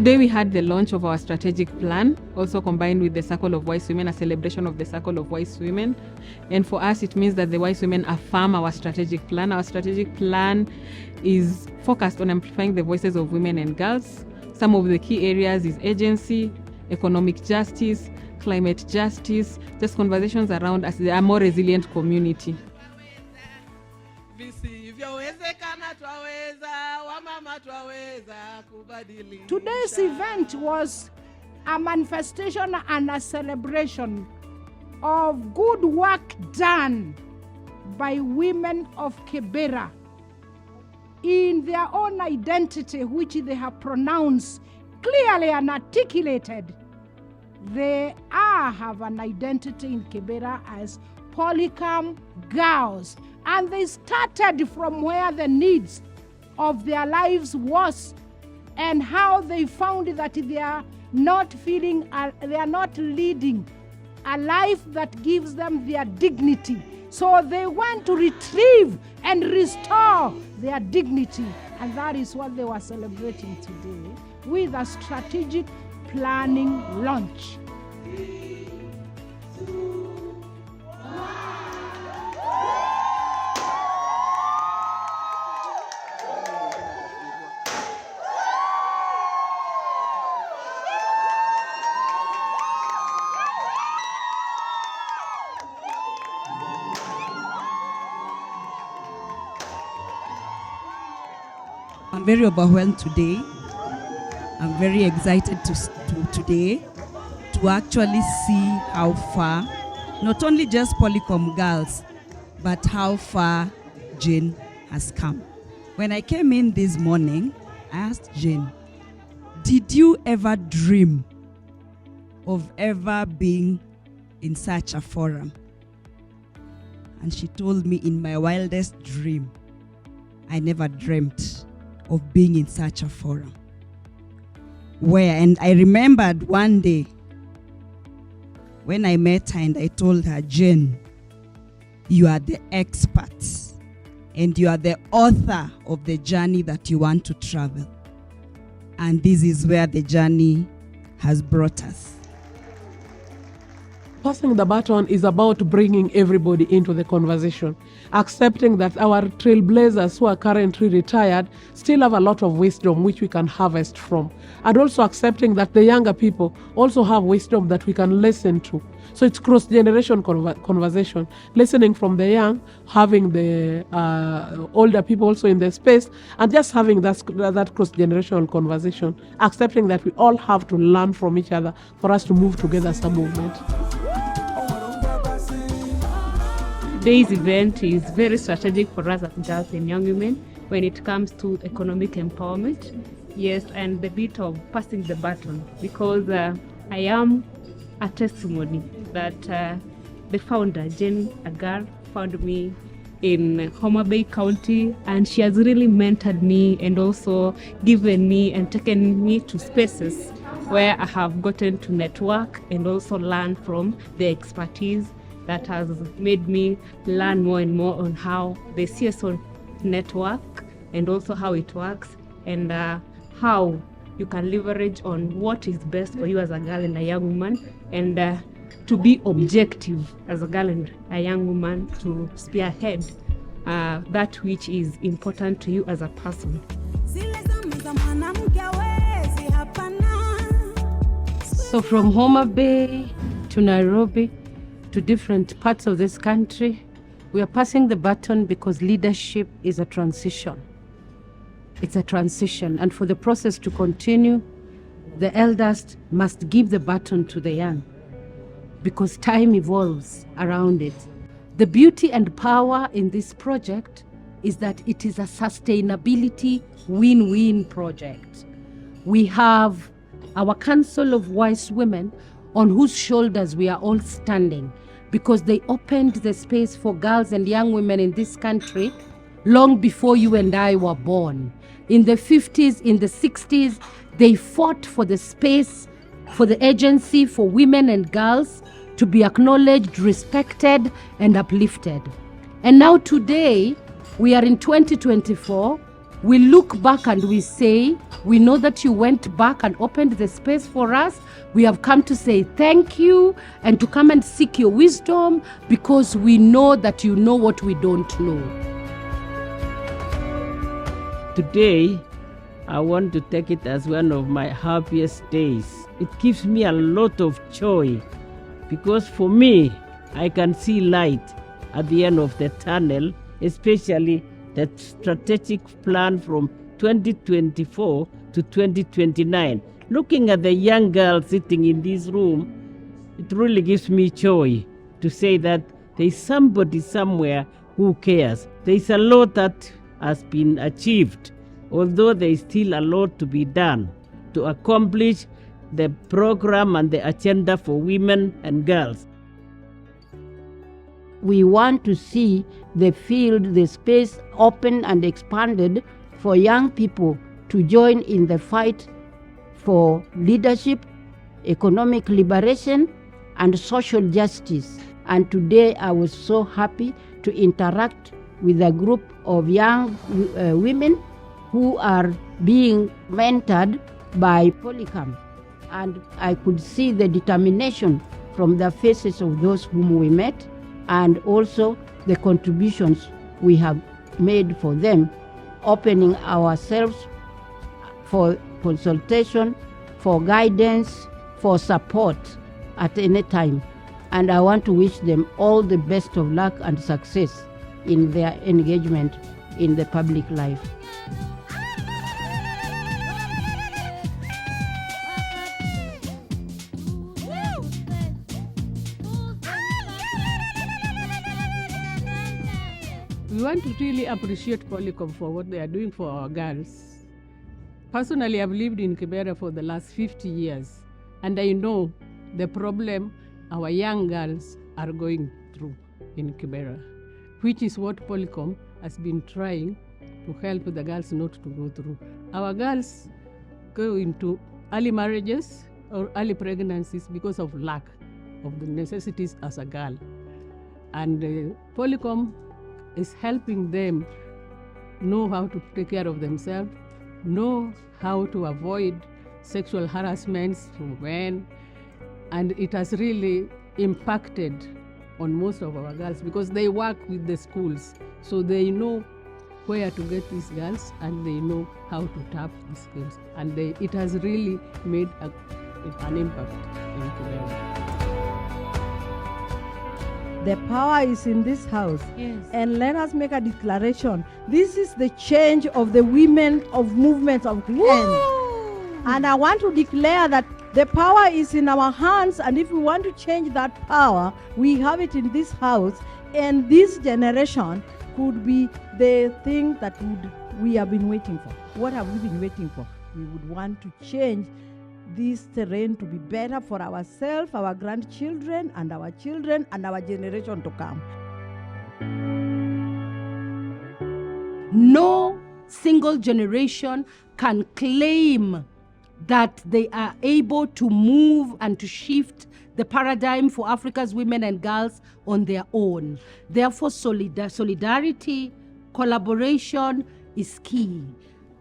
Today we had the launch of our strategic plan, also combined with the Circle of Wise Women, a celebration of the Circle of Wise Women. And for us, it means that the Wise Women affirm our strategic plan. Our strategic plan is focused on amplifying the voices of women and girls. Some of the key areas is agency, economic justice, climate justice, just conversations around us, a more resilient community. Today's event was a manifestation and a celebration of good work done by women of Kibera in their own identity, which they have pronounced clearly and articulated. They have an identity in Kibera as POLYCOM girls, and they started from where the needs of their lives was and how they found that they are not leading a life that gives them their dignity. So they want to retrieve and restore their dignity, and that is what they were celebrating today with a strategic planning launch. I'm very overwhelmed today. I'm very excited today to actually see how far, not only just POLYCOM girls, but how far Jane has come. When I came in this morning, I asked Jane, did you ever dream of ever being in such a forum? And she told me, in my wildest dream, I never dreamt of being in such a forum. And I remembered one day when I met her and I told her, Jane, you are the expert and you are the author of the journey that you want to travel. And this is where the journey has brought us. Passing the baton is about bringing everybody into the conversation, accepting that our trailblazers who are currently retired still have a lot of wisdom which we can harvest from, and also accepting that the younger people also have wisdom that we can listen to. So it's cross-generation conversation, listening from the young, having the older people also in the space, and just having that cross-generational conversation, accepting that we all have to learn from each other for us to move together as a movement. Today's event is very strategic for us as girls and young women when it comes to economic empowerment. Yes, and the bit of passing the baton, because I am a testimony that the founder, Jane Agar, found me in Homa Bay County, and she has really mentored me and also given me and taken me to spaces where I have gotten to network and also learn from the expertise that has made me learn more and more on how the CSO network and also how it works, and how you can leverage on what is best for you as a girl and a young woman, and to be objective as a girl and a young woman to spearhead that which is important to you as a person. So from Homa Bay to Nairobi to different parts of this country, we are passing the baton because leadership is a transition. It's a transition, and for the process to continue, the elders must give the baton to the young because time evolves around it. The beauty and power in this project is that it is a sustainability win-win project. We have our Council of Wise Women on whose shoulders we are all standing, because they opened the space for girls and young women in this country long before you and I were born. In the 50s, in the 60s, they fought for the space, for the agency for women and girls to be acknowledged, respected, and uplifted. And now today, we are in 2024, we look back and we say, we know that you went back and opened the space for us. We have come to say thank you and to come and seek your wisdom, because we know that you know what we don't know. Today, I want to take it as one of my happiest days. It gives me a lot of joy, because for me, I can see light at the end of the tunnel, especially the strategic plan from 2024 to 2029. Looking at the young girls sitting in this room, it really gives me joy to say that there is somebody somewhere who cares. There is a lot that has been achieved, although there is still a lot to be done to accomplish the program and the agenda for women and girls. We want to see the field, the space open and expanded for young people to join in the fight for leadership, economic liberation, and social justice. And today I was so happy to interact with a group of young women who are being mentored by POLYCOM. And I could see the determination from the faces of those whom we met, and also the contributions we have made for them, opening ourselves for consultation, for guidance, for support at any time. And I want to wish them all the best of luck and success in their engagement in the public life. We want to really appreciate POLYCOM for what they are doing for our girls. Personally, I've lived in Kibera for the last 50 years, and I know the problem our young girls are going through in Kibera, which is what POLYCOM has been trying to help the girls not to go through. Our girls go into early marriages or early pregnancies because of lack of the necessities as a girl. And POLYCOM is helping them know how to take care of themselves, know how to avoid sexual harassments from men, and it has really impacted on most of our girls because they work with the schools, so they know where to get these girls and they know how to tap these girls, and it has really made an impact in Kibera. The power is in this house. Yes. And let us make a declaration. This is the change of the women of movement of Kenya. And I want to declare that the power is in our hands, and if we want to change that power, we have it in this house, and this generation could be the thing that we have been waiting for. What have we been waiting for? We would want to change this terrain to be better for ourselves, our grandchildren, and our children, and our generation to come. No single generation can claim that they are able to move and to shift the paradigm for Africa's women and girls on their own. Therefore, solidarity, collaboration is key.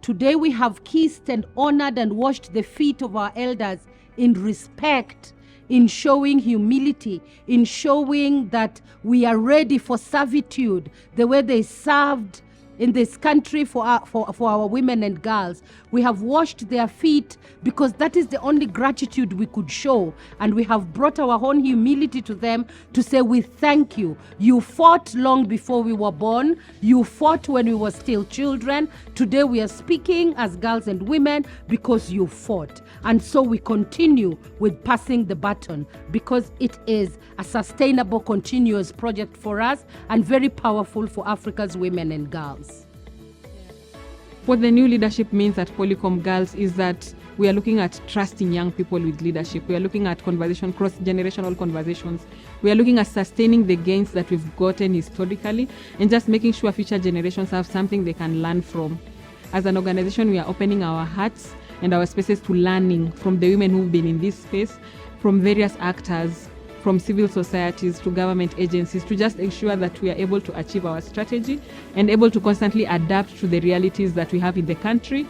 Today we have kissed and honored and washed the feet of our elders in respect, in showing humility, in showing that we are ready for servitude, the way they served in this country for our women and girls. We have washed their feet because that is the only gratitude we could show, and we have brought our own humility to them to say we thank you. You fought long before we were born. You fought when we were still children. Today we are speaking as girls and women because you fought. And so we continue with passing the baton because it is a sustainable, continuous project for us and very powerful for Africa's women and girls. What the new leadership means at POLYCOM Girls is that we are looking at trusting young people with leadership. We are looking at cross-generational conversations. We are looking at sustaining the gains that we've gotten historically and just making sure future generations have something they can learn from. As an organization, we are opening our hearts and our spaces to learning from the women who've been in this space, from various actors, from civil societies to government agencies, to just ensure that we are able to achieve our strategy and able to constantly adapt to the realities that we have in the country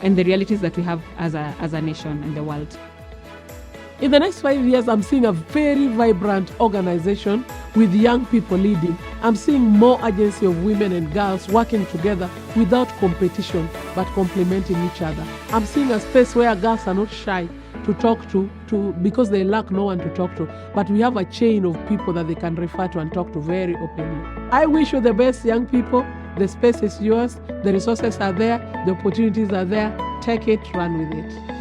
and the realities that we have as a nation and the world. In the next 5 years, I'm seeing a very vibrant organization with young people leading. I'm seeing more agency of women and girls working together without competition, but complementing each other. I'm seeing a space where girls are not shy to talk to because they lack no one to talk to, but we have a chain of people that they can refer to and talk to very openly. I wish you the best, young people. The space is yours. The resources are there. The opportunities are there. Take it, run with it.